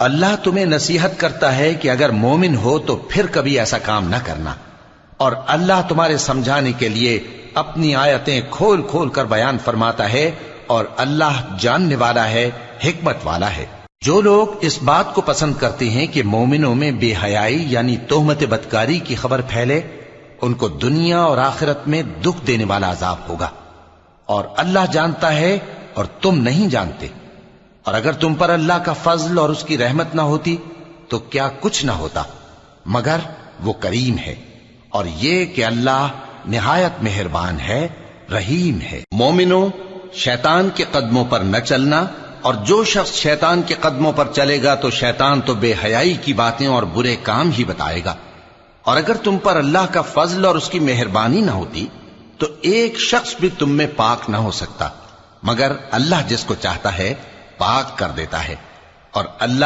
اللہ تمہیں نصیحت کرتا ہے کہ اگر مومن ہو تو پھر کبھی ایسا کام نہ کرنا، اور اللہ تمہارے سمجھانے کے لیے اپنی آیتیں کھول کھول کر بیان فرماتا ہے، اور اللہ جاننے والا ہے، حکمت والا ہے۔ جو لوگ اس بات کو پسند کرتے ہیں کہ مومنوں میں بے حیائی یعنی تہمت بدکاری کی خبر پھیلے، ان کو دنیا اور آخرت میں دکھ دینے والا عذاب ہوگا، اور اللہ جانتا ہے اور تم نہیں جانتے۔ اور اگر تم پر اللہ کا فضل اور اس کی رحمت نہ ہوتی تو کیا کچھ نہ ہوتا، مگر وہ کریم ہے، اور یہ کہ اللہ نہایت مہربان ہے، رحیم ہے۔ مومنوں، شیطان کے قدموں پر نہ چلنا، اور جو شخص شیطان کے قدموں پر چلے گا تو شیطان تو بے حیائی کی باتیں اور برے کام ہی بتائے گا۔ اور اگر تم پر اللہ کا فضل اور اس کی مہربانی نہ ہوتی تو ایک شخص بھی تم میں پاک نہ ہو سکتا، مگر اللہ جس کو چاہتا ہے پاک کر دیتا ہے، اور اللہ